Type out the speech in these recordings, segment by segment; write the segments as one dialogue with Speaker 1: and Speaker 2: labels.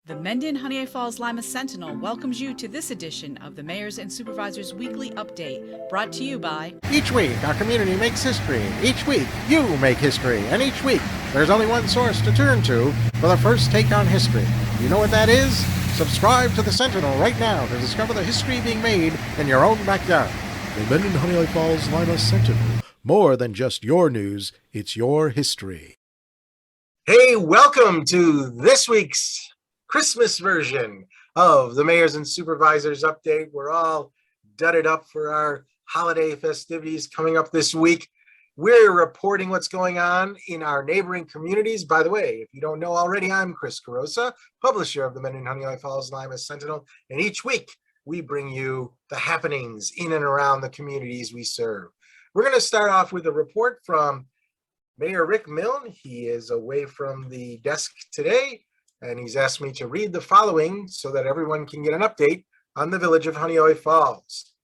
Speaker 1: The Mendon-Honeoye Falls-Lima Sentinel welcomes you to this edition of the Mayor's and Supervisors Weekly Update, brought to you by...
Speaker 2: Each week, our community makes history. Each week, you make history. And each week, there's only one source to turn to for the first take on history. You know what that is? Subscribe to the Sentinel right now to discover the history being made in your own backyard.
Speaker 3: The Mendon-Honeoye Falls-Lima Sentinel. More than just your news, it's your history.
Speaker 2: Hey, welcome to this week's Christmas version of the Mayor's and Supervisors Update. We're all dudded up for our holiday festivities coming up this week. We're reporting what's going on in our neighboring communities. By the way, if you don't know already, I'm Chris Carosa, publisher of the Mendon-Honeoye Falls-Lima Sentinel, and each week we bring you the happenings in and around the communities we serve. We're going to start off with a report from Mayor Rick Milne. He is away from the desk today, and he's asked me to read the following so that everyone can get an update on the village of Honeoye Falls.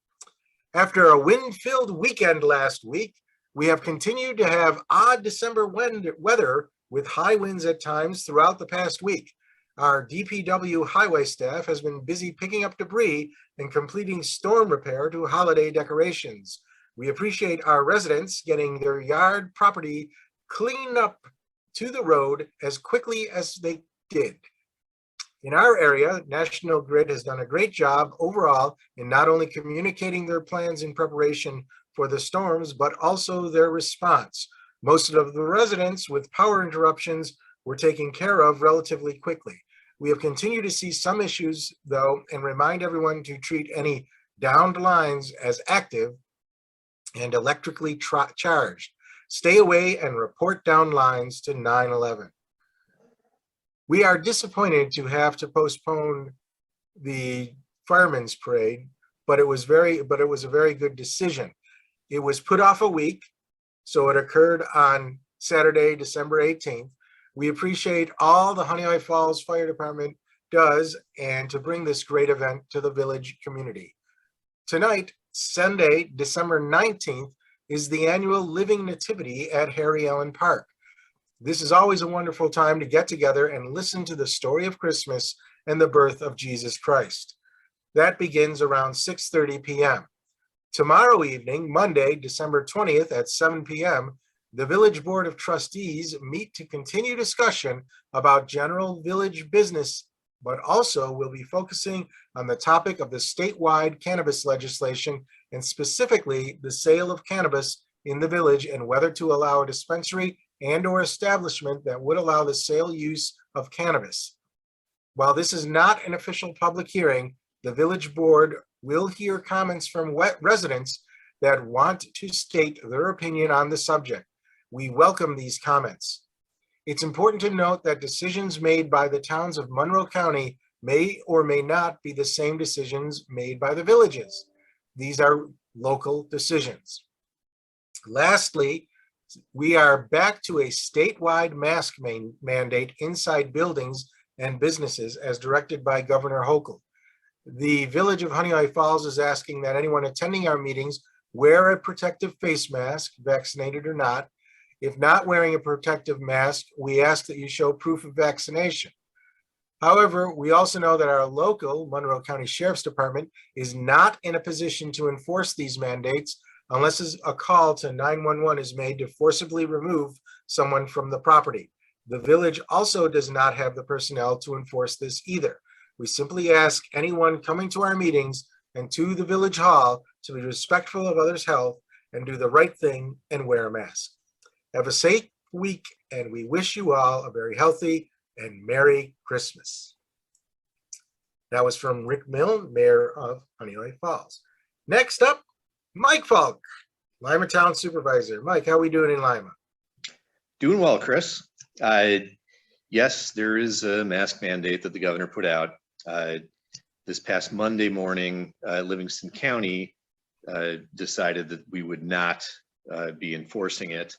Speaker 2: After a wind-filled weekend last week, we have continued to have odd December weather with high winds at times throughout the past week. Our DPW highway staff has been busy picking up debris and completing storm repair to holiday decorations. We appreciate our residents getting their yard property cleaned up to the road as quickly as they did. In our area, National Grid has done a great job overall in not only communicating their plans in preparation for the storms, but also their response. Most of the residents with power interruptions were taken care of relatively quickly. We have continued to see some issues, though, and remind everyone to treat any downed lines as active and electrically charged. Stay away and report down lines to 911. We are disappointed to have to postpone the Fireman's Parade, but it was a very good decision. It was put off a week, so it occurred on Saturday, December 18th. We appreciate all the Honeoye Falls Fire Department does and to bring this great event to the village community. Tonight, Sunday, December 19th, is the annual Living Nativity at Harry Allen Park. This is always a wonderful time to get together and listen to the story of Christmas and the birth of Jesus Christ. That begins around 6:30 p.m. Tomorrow evening, Monday, December 20th at 7 p.m., the Village Board of Trustees meet to continue discussion about general village business, but also will be focusing on the topic of the statewide cannabis legislation and specifically the sale of cannabis in the village and whether to allow a dispensary and/or establishment that would allow the sale use of cannabis. While this is not an official public hearing, the village board will hear comments from residents that want to state their opinion on the subject. We welcome these comments. It's important to note that decisions made by the towns of Monroe County may or may not be the same decisions made by the villages. These are local decisions. Lastly, we are back to a statewide mask mandate inside buildings and businesses as directed by Governor Hochul. The village of Honeoye Falls is asking that anyone attending our meetings wear a protective face mask, vaccinated or not. If not wearing a protective mask, we ask that you show proof of vaccination. However, we also know that our local Monroe County Sheriff's Department is not in a position to enforce these mandates unless a call to 911 is made to forcibly remove someone from the property. The village also does not have the personnel to enforce this either. We simply ask anyone coming to our meetings and to the village hall to be respectful of others' health and do the right thing and wear a mask. Have a safe week, and we wish you all a very healthy and Merry Christmas. That was from Rick Milne, Mayor of Honeoye Falls. Next up, Mike Falk, Lima Town Supervisor. Mike, how are we doing in Lima?
Speaker 4: Doing well, Chris. Yes, there is a mask mandate that the governor put out. This past Monday morning, Livingston County decided that we would not be enforcing it.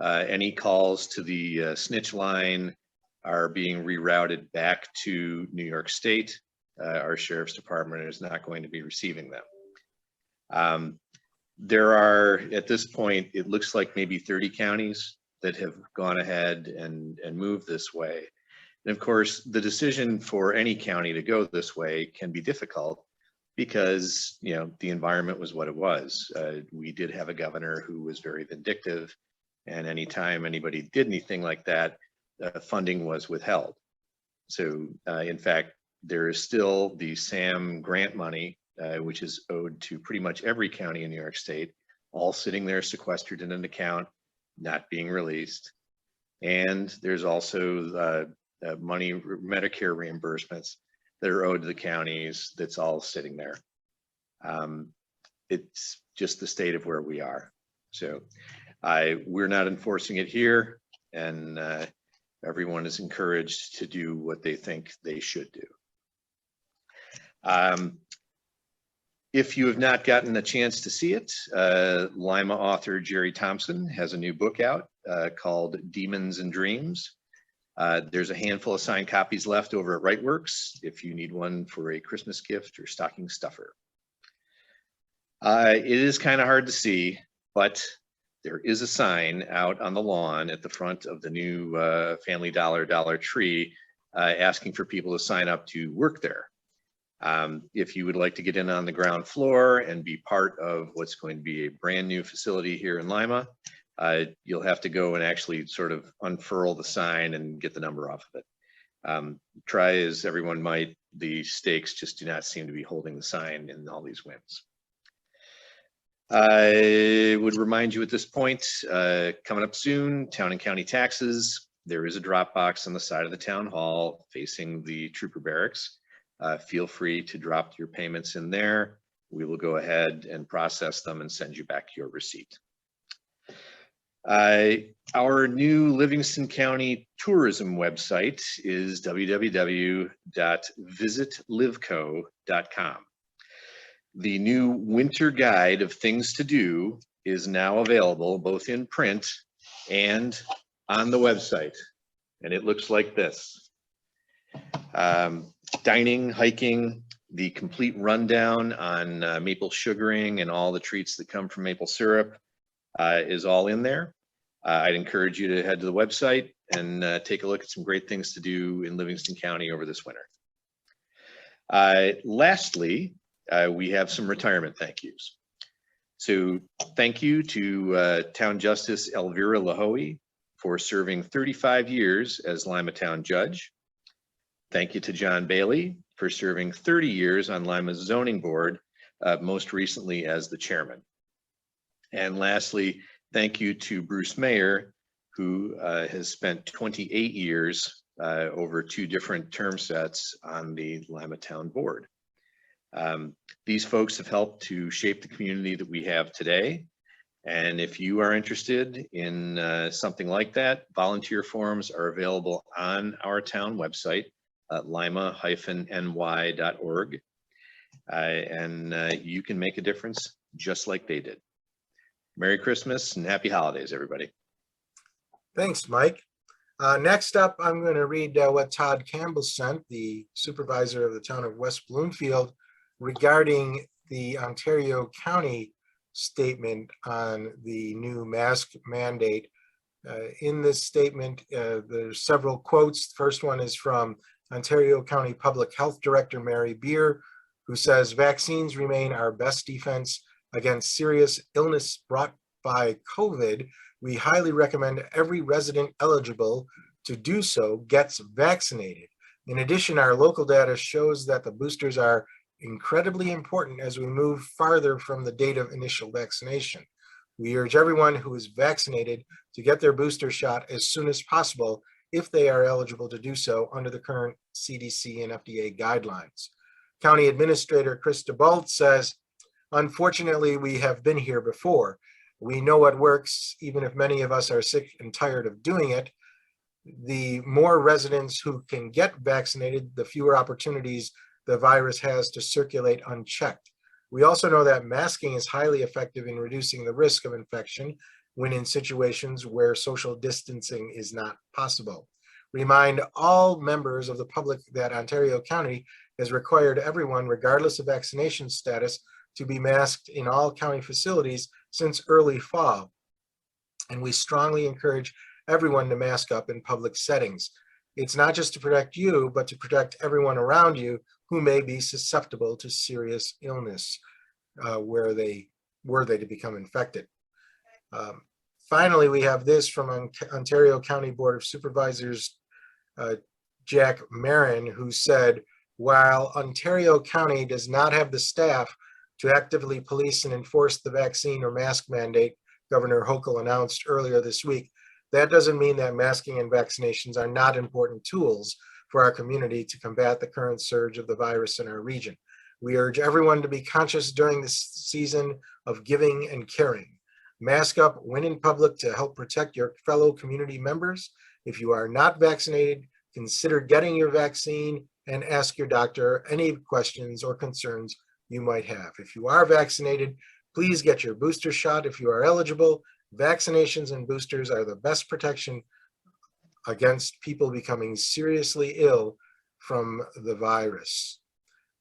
Speaker 4: Any calls to the snitch line are being rerouted back to New York State. Our Sheriff's Department is not going to be receiving them. There are, at this point, it looks like maybe 30 counties that have gone ahead and moved this way. And of course, the decision for any county to go this way can be difficult because, you know, the environment was what it was. We did have a governor who was very vindictive, and anytime anybody did anything like that, funding was withheld. So in fact, there is still the SAM grant money, which is owed to pretty much every county in New York State, all sitting there sequestered in an account, not being released. And there's also money, Medicare reimbursements that are owed to the counties, that's all sitting there. It's just the state of where we are. So we're not enforcing it here, and everyone is encouraged to do what they think they should do. If you have not gotten a chance to see it, Lima author Jerry Thompson has a new book out called Demons and Dreams. There's a handful of signed copies left over at WriteWorks if you need one for a Christmas gift or stocking stuffer. It is kind of hard to see, but there is a sign out on the lawn at the front of the new Family Dollar Tree asking for people to sign up to work there. If you would like to get in on the ground floor and be part of what's going to be a brand new facility here in Lima, you'll have to go and actually sort of unfurl the sign and get the number off of it. Try as everyone might, the stakes just do not seem to be holding the sign in all these winds. I would remind you at this point, coming up soon, town and county taxes. There is a drop box on the side of the town hall facing the trooper barracks. Feel free to drop your payments in there. We will go ahead and process them and send you back your receipt. Our new Livingston County tourism website is www.visitlivco.com. The new winter guide of things to do is now available both in print and on the website. And it looks like this. Dining, hiking, the complete rundown on maple sugaring and all the treats that come from maple syrup is all in there. I'd encourage you to head to the website and take a look at some great things to do in Livingston County over this winter. Lastly, we have some retirement thank yous. So thank you to Town Justice Elvira Lahoe for serving 35 years as Lima Town Judge. Thank you to John Bailey for serving 30 years on Lima's zoning board, most recently as the chairman. And lastly, thank you to Bruce Mayer, who has spent 28 years over 2 different term sets on the Lima Town Board. These folks have helped to shape the community that we have today. And if you are interested in something like that, volunteer forms are available on our town website, lima-ny.org. And you can make a difference just like they did. Merry Christmas and happy holidays, everybody.
Speaker 2: Thanks, Mike. Next up, I'm going to read what Todd Campbell sent, the supervisor of the town of West Bloomfield, regarding the Ontario County statement on the new mask mandate. In this statement, there's several quotes. The first one is from Ontario County Public Health Director Mary Beer, who says, "Vaccines remain our best defense against serious illness brought by COVID. We highly recommend every resident eligible to do so gets vaccinated. In addition, our local data shows that the boosters are incredibly important as we move farther from the date of initial vaccination. We urge everyone who is vaccinated to get their booster shot as soon as possible if they are eligible to do so under the current CDC and FDA guidelines." County Administrator Chris DeBalt says, "Unfortunately, we have been here before. We know what works, even if many of us are sick and tired of doing it. The more residents who can get vaccinated, the fewer opportunities the virus has to circulate unchecked. We also know that masking is highly effective in reducing the risk of infection when in situations where social distancing is not possible. Remind all members of the public that Ontario County has required everyone, regardless of vaccination status, to be masked in all county facilities since early fall. And we strongly encourage everyone to mask up in public settings. It's not just to protect you, but to protect everyone around you who may be susceptible to serious illness were they to become infected. Finally, we have this from Ontario County Board of Supervisors, Jack Marin, who said, while Ontario County does not have the staff to actively police and enforce the vaccine or mask mandate Governor Hochul announced earlier this week, that doesn't mean that masking and vaccinations are not important tools for our community to combat the current surge of the virus in our region. We urge everyone to be conscious during this season of giving and caring. Mask up when in public to help protect your fellow community members. If you are not vaccinated, consider getting your vaccine and ask your doctor any questions or concerns you might have. If you are vaccinated, please get your booster shot if you are eligible. Vaccinations and boosters are the best protection against people becoming seriously ill from the virus.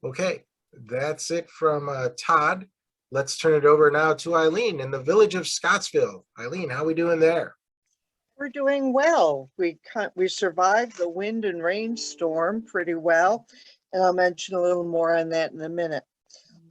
Speaker 2: Okay, that's it from Todd. Let's turn it over now to Eileen in the village of Scottsville. Eileen, how are we doing there?
Speaker 5: We're doing well. We survived the wind and rain storm pretty well, and I'll mention a little more on that in a minute.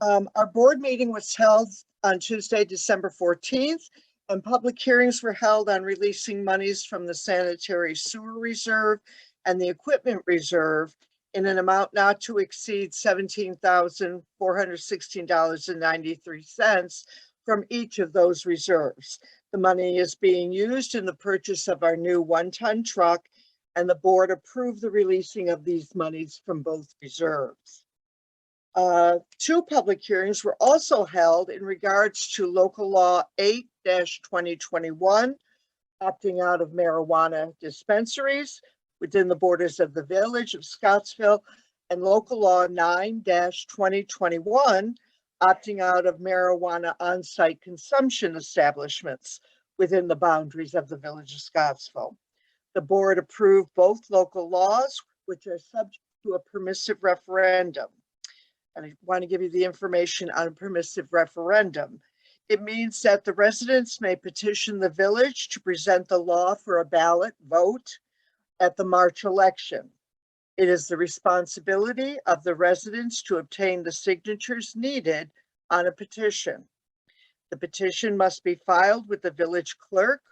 Speaker 5: Our board meeting was held on Tuesday, December 14th, and public hearings were held on releasing monies from the sanitary sewer reserve and the equipment reserve in an amount not to exceed $17,416.93 from each of those reserves. The money is being used in the purchase of our new 1-ton truck, and the board approved the releasing of these monies from both reserves. 2 public hearings were also held in regards to local law 8-2021, opting out of marijuana dispensaries within the borders of the village of Scottsville, and local law 9-2021, opting out of marijuana on-site consumption establishments within the boundaries of the village of Scottsville. The board approved both local laws, which are subject to a permissive referendum. And I want to give you the information on a permissive referendum. It means that the residents may petition the village to present the law for a ballot vote at the March election. It is the responsibility of the residents to obtain the signatures needed on a petition. The petition must be filed with the village clerk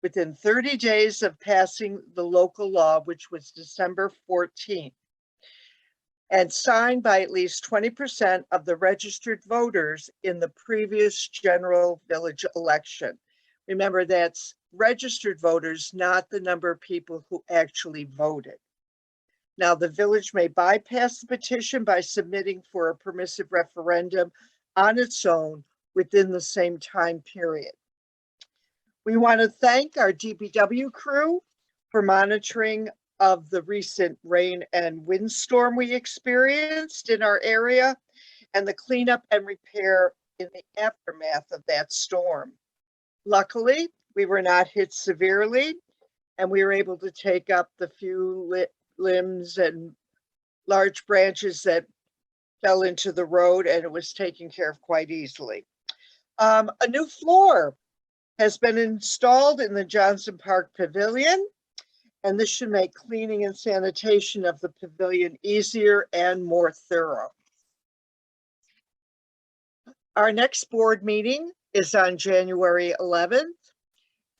Speaker 5: within 30 days of passing the local law, which was December 14th, and signed by at least 20% of the registered voters in the previous general village election. Remember, that's registered voters, not the number of people who actually voted. Now, the village may bypass the petition by submitting for a permissive referendum on its own within the same time period. We want to thank our DPW crew for monitoring of the recent rain and windstorm we experienced in our area and the cleanup and repair in the aftermath of that storm. Luckily, we were not hit severely, and we were able to take up the few limbs and large branches that fell into the road, and it was taken care of quite easily. A new floor has been installed in the Johnson Park Pavilion, and this should make cleaning and sanitation of the pavilion easier and more thorough. Our next board meeting is on January 11th.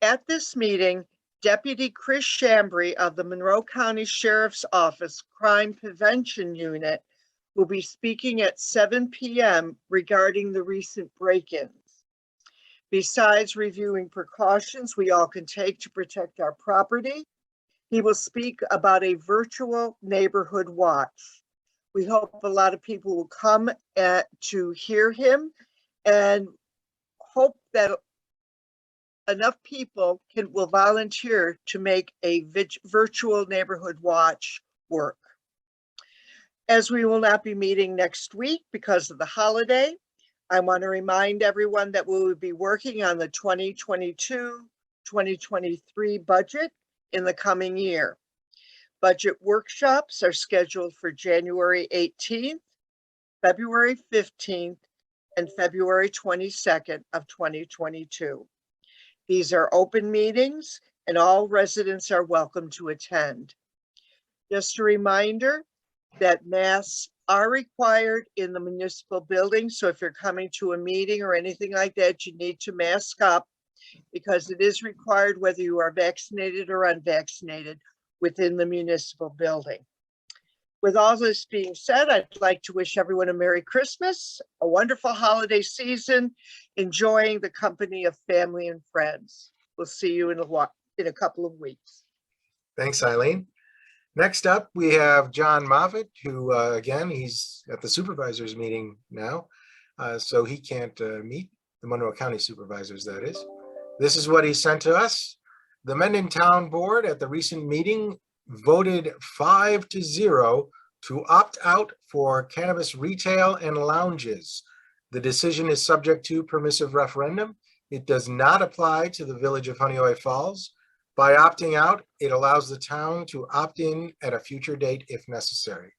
Speaker 5: At this meeting, Deputy Chris Chambry of the Monroe County Sheriff's Office Crime Prevention Unit will be speaking at 7 p.m. regarding the recent break-ins. Besides reviewing precautions we all can take to protect our property, he will speak about a virtual neighborhood watch. We hope a lot of people will come to hear him, and hope that enough people will volunteer to make a virtual neighborhood watch work. As we will not be meeting next week because of the holiday, I want to remind everyone that we will be working on the 2022-2023 budget in the coming year. Budget workshops are scheduled for January 18th, February 15th, and February 22nd of 2022. These are open meetings and all residents are welcome to attend. Just a reminder that masks are required in the municipal building. So if you're coming to a meeting or anything like that, you need to mask up because it is required whether you are vaccinated or unvaccinated within the municipal building. With all this being said, I'd like to wish everyone a Merry Christmas, a wonderful holiday season, enjoying the company of family and friends. We'll see you in a couple of weeks.
Speaker 2: Thanks, Eileen. Next up, we have John Moffitt, who, again, he's at the supervisors meeting now, so he can't meet the Monroe County supervisors, that is. This is what he sent to us. The Mendon Town Board at the recent meeting voted 5-0 to opt out for cannabis retail and lounges. The decision is subject to permissive referendum. It does not apply to the village of Honeoye Falls. By opting out, it allows the town to opt in at a future date if necessary.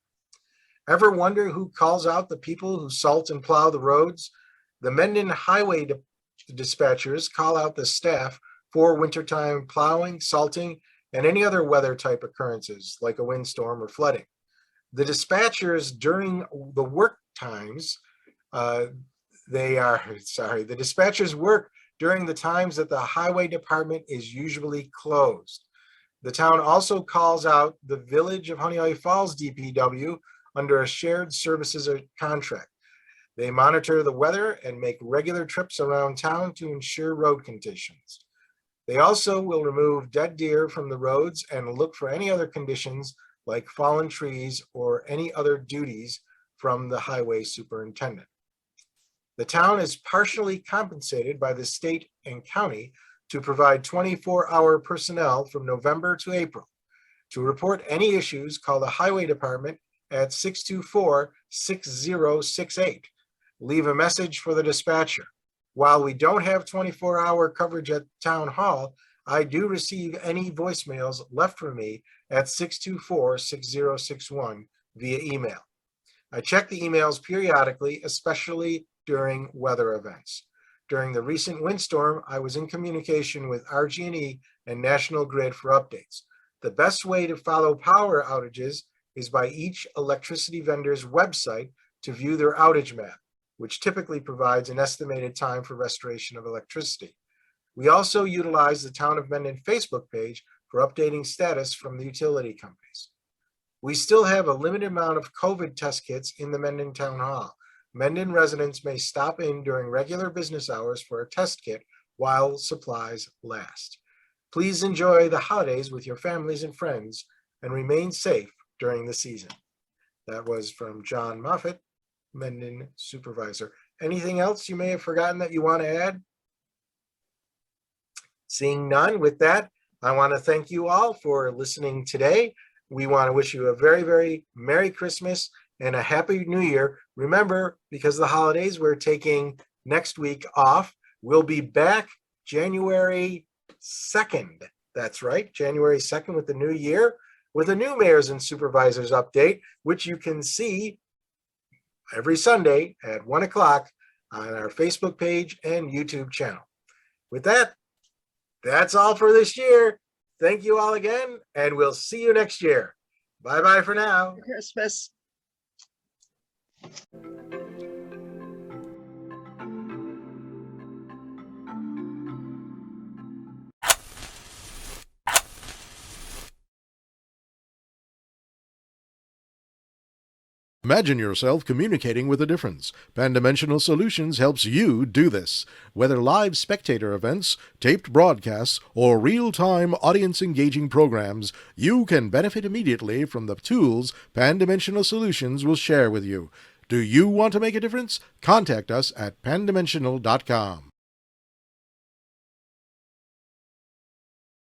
Speaker 2: Ever wonder who calls out the people who salt and plow the roads? The Mendon-Honeoye dispatchers call out the staff for wintertime plowing, salting, and any other weather type occurrences like a windstorm or flooding. The dispatchers during the work times, the dispatchers work during the times that the highway department is usually closed. The town also calls out the Village of Honeoye Falls DPW under a shared services contract. They monitor the weather and make regular trips around town to ensure road conditions. They also will remove dead deer from the roads and look for any other conditions like fallen trees or any other duties from the highway superintendent. The town is partially compensated by the state and county to provide 24-hour personnel from November to April. To report any issues, call the highway department at 624-6068. Leave a message for the dispatcher. While we don't have 24-hour coverage at town hall, I do receive any voicemails left for me at 624-6061 via email. I check the emails periodically, especially during weather events. During the recent windstorm, I was in communication with RG&E and National Grid for updates. The best way to follow power outages is by each electricity vendor's website to view their outage map, which typically provides an estimated time for restoration of electricity. We also utilize the Town of Mendon Facebook page for updating status from the utility companies. We still have a limited amount of COVID test kits in the Mendon Town Hall. Mendon residents may stop in during regular business hours for a test kit while supplies last. Please enjoy the holidays with your families and friends and remain safe during the season. That was from John Moffitt, Mendon Supervisor. Anything else you may have forgotten that you want to add? Seeing none, with that, I want to thank you all for listening today. We want to wish you a very, very Merry Christmas and a Happy New Year. Remember, because of the holidays, we're taking next week off. We'll be back January 2nd. That's right, January 2nd with the new year, with a new Mayors and Supervisors update, which you can see every Sunday at 1 o'clock on our Facebook page and YouTube channel. With that, that's all for this year. Thank you all again, and we'll see you next year. Bye-bye for now.
Speaker 5: Merry Christmas.
Speaker 3: Imagine yourself communicating with a difference. Pan-Dimensional Solutions helps you do this. Whether live spectator events, taped broadcasts, or real-time audience-engaging programs, you can benefit immediately from the tools Pan-Dimensional Solutions will share with you. Do you want to make a difference? Contact us at pandimensional.com.